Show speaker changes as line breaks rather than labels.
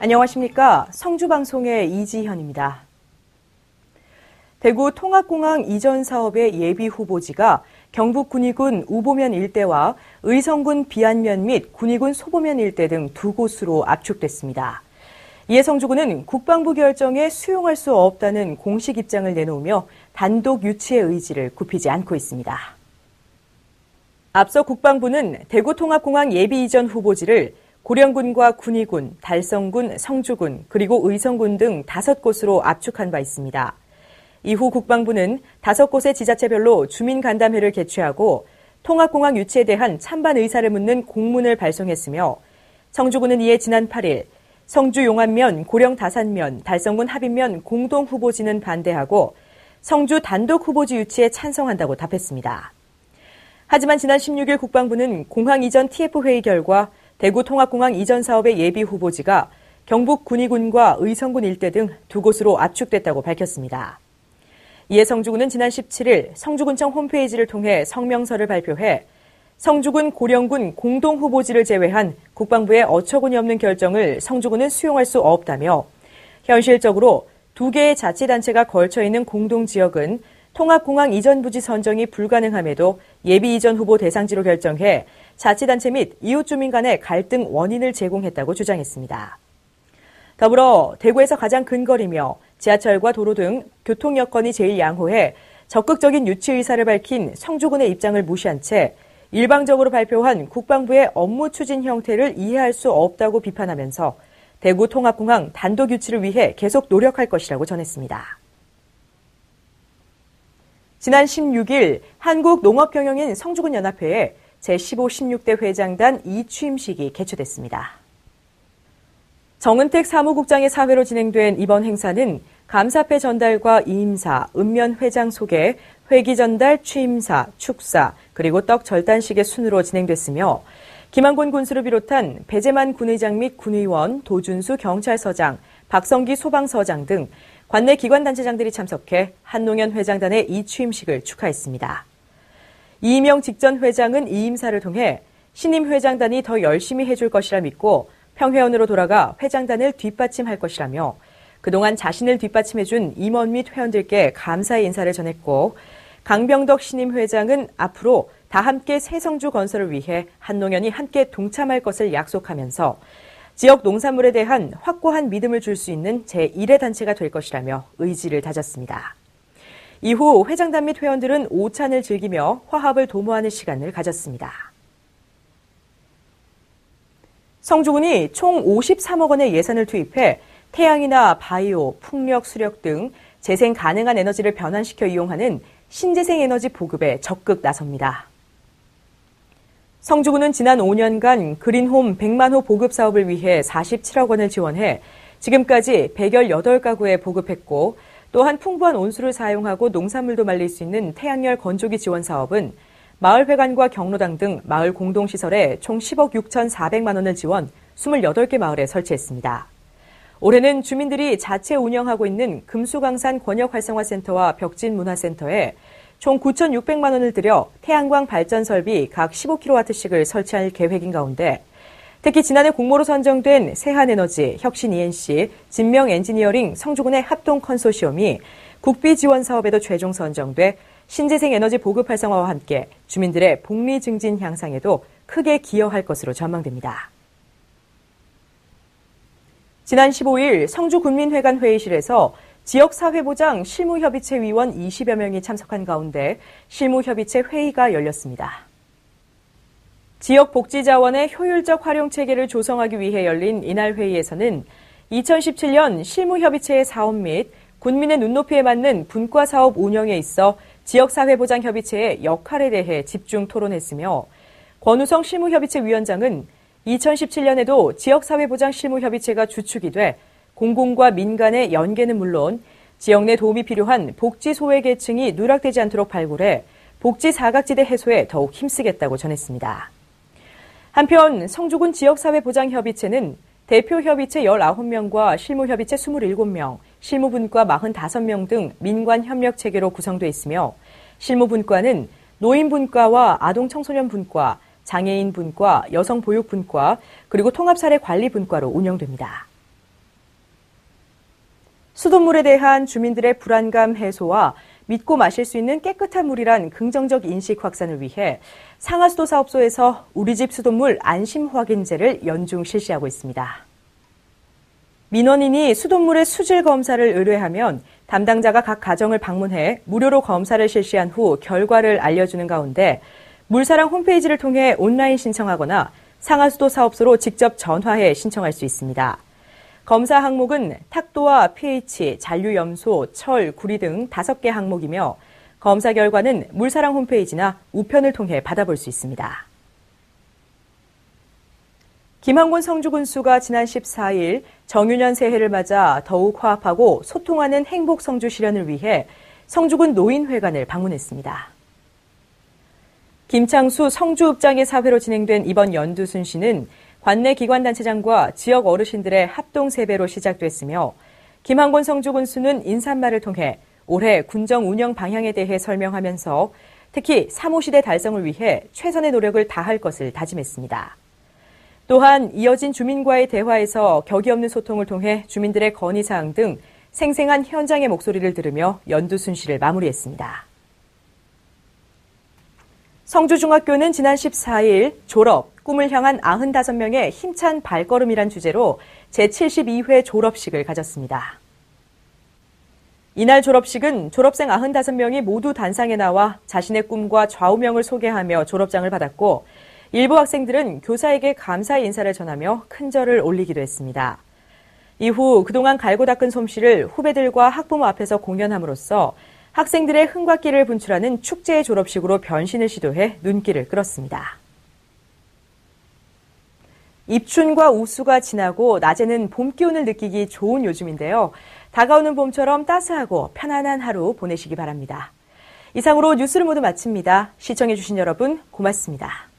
안녕하십니까. 성주방송의 이지현입니다. 대구 통합공항 이전 사업의 예비 후보지가 경북 군위군 우보면 일대와 의성군 비안면 및 군위군 소보면 일대 등 두 곳으로 압축됐습니다. 이에 성주군은 국방부 결정에 수용할 수 없다는 공식 입장을 내놓으며 단독 유치의 의지를 굽히지 않고 있습니다. 앞서 국방부는 대구 통합공항 예비 이전 후보지를 고령군과 군위군, 달성군, 성주군, 그리고 의성군 등 5곳으로 압축한 바 있습니다. 이후 국방부는 5곳의 지자체별로 주민간담회를 개최하고 통합공항 유치에 대한 찬반 의사를 묻는 공문을 발송했으며 성주군은 이에 지난 8일 성주 용안면, 고령 다산면, 달성군 합인면 공동 후보지는 반대하고 성주 단독 후보지 유치에 찬성한다고 답했습니다. 하지만 지난 16일 국방부는 공항 이전 TF회의 결과 대구 통합공항 이전 사업의 예비 후보지가 경북 군위군과 의성군 일대 등 두 곳으로 압축됐다고 밝혔습니다. 이에 성주군은 지난 17일 성주군청 홈페이지를 통해 성명서를 발표해 성주군, 고령군 공동 후보지를 제외한 국방부의 어처구니 없는 결정을 성주군은 수용할 수 없다며 현실적으로 2개의 자치단체가 걸쳐있는 공동지역은 통합공항 이전 부지 선정이 불가능함에도 예비 이전 후보 대상지로 결정해 자치단체 및 이웃주민 간의 갈등 원인을 제공했다고 주장했습니다. 더불어 대구에서 가장 근거리며 지하철과 도로 등 교통 여건이 제일 양호해 적극적인 유치 의사를 밝힌 성주군의 입장을 무시한 채 일방적으로 발표한 국방부의 업무 추진 형태를 이해할 수 없다고 비판하면서 대구 통합공항 단독 유치를 위해 계속 노력할 것이라고 전했습니다. 지난 16일 한국농업경영인 성주군연합회에 제15, 16대 회장단 2취임식이 개최됐습니다. 정은택 사무국장의 사회로 진행된 이번 행사는 감사패 전달과 이임사, 읍면 회장 소개, 회기 전달, 취임사, 축사, 그리고 떡 절단식의 순으로 진행됐으며 김한곤 군수를 비롯한 배재만 군의장 및 군의원, 도준수 경찰서장, 박성기 소방서장 등 관내 기관단체장들이 참석해 한농연 회장단의 이 취임식을 축하했습니다. 이임영 직전 회장은 이임사를 통해 신임 회장단이 더 열심히 해줄 것이라 믿고 평회원으로 돌아가 회장단을 뒷받침할 것이라며 그동안 자신을 뒷받침해준 임원 및 회원들께 감사의 인사를 전했고 강병덕 신임 회장은 앞으로 다 함께 새성주 건설을 위해 한농연이 함께 동참할 것을 약속하면서 지역 농산물에 대한 확고한 믿음을 줄 수 있는 제1의 단체가 될 것이라며 의지를 다졌습니다. 이후 회장단 및 회원들은 오찬을 즐기며 화합을 도모하는 시간을 가졌습니다. 성주군이 총 53억 원의 예산을 투입해 태양이나 바이오, 풍력, 수력 등 재생 가능한 에너지를 변환시켜 이용하는 신재생 에너지 보급에 적극 나섭니다. 성주군은 지난 5년간 그린홈 100만 호 보급 사업을 위해 47억 원을 지원해 지금까지 118가구에 보급했고 또한 풍부한 온수를 사용하고 농산물도 말릴 수 있는 태양열 건조기 지원 사업은 마을회관과 경로당 등 마을 공동시설에 총 10억 6,400만 원을 지원 28개 마을에 설치했습니다. 올해는 주민들이 자체 운영하고 있는 금수강산 권역활성화센터와 벽진문화센터에 총 9,600만 원을 들여 태양광 발전 설비 각 15kW씩을 설치할 계획인 가운데 특히 지난해 공모로 선정된 세한에너지, 혁신-ENC, 진명엔지니어링 성주군의 합동 컨소시엄이 국비 지원 사업에도 최종 선정돼 신재생 에너지 보급 활성화와 함께 주민들의 복리 증진 향상에도 크게 기여할 것으로 전망됩니다. 지난 15일 성주군민회관 회의실에서 지역사회보장 실무협의체 위원 20여 명이 참석한 가운데 실무협의체 회의가 열렸습니다. 지역복지자원의 효율적 활용체계를 조성하기 위해 열린 이날 회의에서는 2017년 실무협의체의 사업 및 군민의 눈높이에 맞는 분과사업 운영에 있어 지역사회보장협의체의 역할에 대해 집중 토론했으며 권우성 실무협의체 위원장은 2017년에도 지역사회보장 실무협의체가 주축이 돼 공공과 민간의 연계는 물론 지역 내 도움이 필요한 복지 소외계층이 누락되지 않도록 발굴해 복지 사각지대 해소에 더욱 힘쓰겠다고 전했습니다. 한편 성주군 지역사회보장협의체는 대표협의체 19명과 실무협의체 27명, 실무분과 45명 등 민관협력체계로 구성되어 있으며 실무분과는 노인분과와 아동청소년분과, 장애인분과, 여성보육분과, 그리고 통합사례관리분과로 운영됩니다. 수돗물에 대한 주민들의 불안감 해소와 믿고 마실 수 있는 깨끗한 물이란 긍정적 인식 확산을 위해 상하수도 사업소에서 우리 집 수돗물 안심 확인제를 연중 실시하고 있습니다. 민원인이 수돗물의 수질 검사를 의뢰하면 담당자가 각 가정을 방문해 무료로 검사를 실시한 후 결과를 알려주는 가운데 물사랑 홈페이지를 통해 온라인 신청하거나 상하수도 사업소로 직접 전화해 신청할 수 있습니다. 검사 항목은 탁도와 pH, 잔류염소, 철, 구리 등 5개 항목이며 검사 결과는 물사랑 홈페이지나 우편을 통해 받아볼 수 있습니다. 김한곤 성주군수가 지난 14일 정유년 새해를 맞아 더욱 화합하고 소통하는 행복 성주 실현을 위해 성주군 노인회관을 방문했습니다. 김창수 성주읍장의 사회로 진행된 이번 연두순시는 관내 기관단체장과 지역 어르신들의 합동 세배로 시작됐으며 김한곤 성주군수는 인사말을 통해 올해 군정 운영 방향에 대해 설명하면서 특히 3.5시대 달성을 위해 최선의 노력을 다할 것을 다짐했습니다. 또한 이어진 주민과의 대화에서 격이 없는 소통을 통해 주민들의 건의사항 등 생생한 현장의 목소리를 들으며 연두순시를 마무리했습니다. 성주중학교는 지난 14일 졸업, 꿈을 향한 95명의 힘찬 발걸음이란 주제로 제72회 졸업식을 가졌습니다. 이날 졸업식은 졸업생 95명이 모두 단상에 나와 자신의 꿈과 좌우명을 소개하며 졸업장을 받았고 일부 학생들은 교사에게 감사의 인사를 전하며 큰절을 올리기도 했습니다. 이후 그동안 갈고 닦은 솜씨를 후배들과 학부모 앞에서 공연함으로써 학생들의 흥과 끼를 분출하는 축제의 졸업식으로 변신을 시도해 눈길을 끌었습니다. 입춘과 우수가 지나고 낮에는 봄 기운을 느끼기 좋은 요즘인데요. 다가오는 봄처럼 따스하고 편안한 하루 보내시기 바랍니다. 이상으로 뉴스를 모두 마칩니다. 시청해주신 여러분 고맙습니다.